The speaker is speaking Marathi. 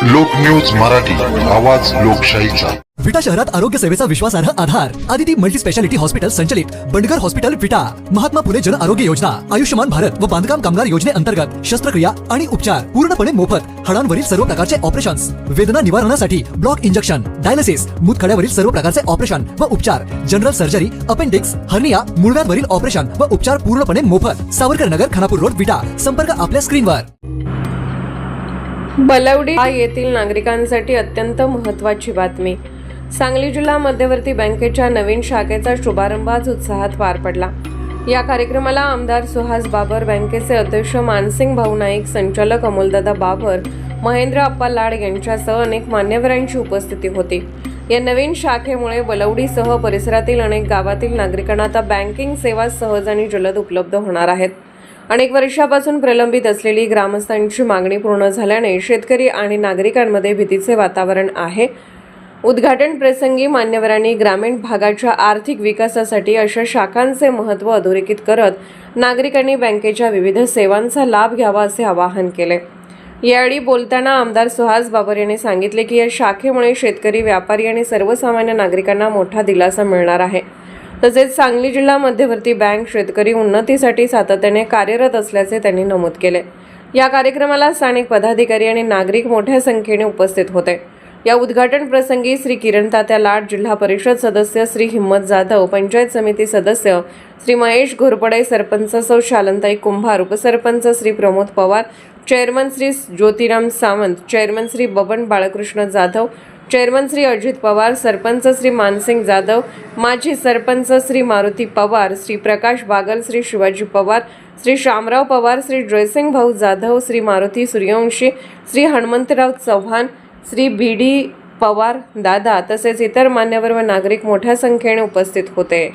लोक न्यूज मराठी, आवाज लोकशाहीचा। विटा शहरात आरोग्य सेवेचा विश्वासार्ह आधार आदिती मल्टी स्पेशालिटी हॉस्पिटल संचलित बंडगर हॉस्पिटल विटा, महात्मा फुले जन आरोग्य योजना, आयुष्यमान भारत व बांधकाम कामगार योजनेअंतर्गत शस्त्रक्रिया आणि उपचार पूर्णपणे मोफत, हाडांवरील सर्व प्रकारचे ऑपरेशन्स, वेदना निवारणासाठी ब्लॉक इंजेक्शन, डायलिसिस, मूतखड्यावरील सर्व प्रकारचे ऑपरेशन व उपचार, जनरल सर्जरी, अपेंडिक्स, हर्निया, मूळव्याधवरील ऑपरेशन व उपचार पूर्णपणे मोफत। सावरकर नगर, खानापूर रोड, विटा। संपर्क आपल्या स्क्रीनवर। बलवडी येथील नागरिकांसाठी अत्यंत महत्त्वाची बातमी। सांगली जिल्हा मध्यवर्ती बँकेच्या नवीन शाखेचा शुभारंभ आज उत्साहात पार पडला। या कार्यक्रमाला आमदार सुहास बाबर, बँकेचे अध्यक्ष मानसिंग भाऊ नाईक, संचालक अमोलदादा बाबर, महेंद्र अप्पा लाड यांच्यासह अनेक मान्यवरांची उपस्थिती होती। या नवीन शाखेमुळे बलवडीसह परिसरातील अनेक गावातील नागरिकांना आता बँकिंग सेवा सहज आणि जलद उपलब्ध होणार आहेत। अनेक वर्षापासून प्रलंबित असलेली ग्रामस्थांची मागणी पूर्ण झाल्याने शेतकरी आणि नागरिकांमध्ये भीतीचे वातावरण आहे। उद्घाटन प्रसंगी मान्यवरांनी ग्रामीण भागाच्या आर्थिक विकासासाठी अशा शाखांचे महत्त्व अधोरेखित करत नागरिकांनी बँकेच्या विविध सेवांचा लाभ घ्यावा असे आवाहन केले। यावेळी बोलताना आमदार सुहास बाबर यांनी सांगितले की या शाखेमुळे शेतकरी, व्यापारी आणि सर्वसामान्य नागरिकांना मोठा दिलासा मिळणार आहे। तसेच सांगली जिल्हा मध्यवर्ती बँक शेतकरी उन्नतीसाठी सातत्याने कार्यरत असल्याचे त्यांनी नमूद केले। या कार्यक्रमाला स्थानिक पदाधिकारी आणि नागरिक मोठ्या संख्येने उपस्थित होते। या उद्घाटन प्रसंगी श्री किरण तात्या लाड, जिल्हा परिषद सदस्य श्री हिम्मत जाधव, पंचायत समिती सदस्य श्री महेश घोरपडे, सरपंच सौ शालंताई कुंभार, उपसरपंच Shri Pramod Pawar, chairman Shri Jyotiram Sawant, chairman Shri Baban Balkrishna Jadhav, chairman Shri Ajit Pawar, sarpanch Shri Mansing Jadhav, माजी सरपंच श्री मारुती पवार, श्री प्रकाश बागल, श्री शिवाजी पवार, श्री शामराव पवार, श्री जयसिंग भाऊ जाधव, श्री मारुती सूर्यवंशी, श्री हनुमंतराव चव्हाण, श्री BD पवार दादा तसेच इतर मान्यवर व नागरिक मोठ्या संख्येने उपस्थित होते।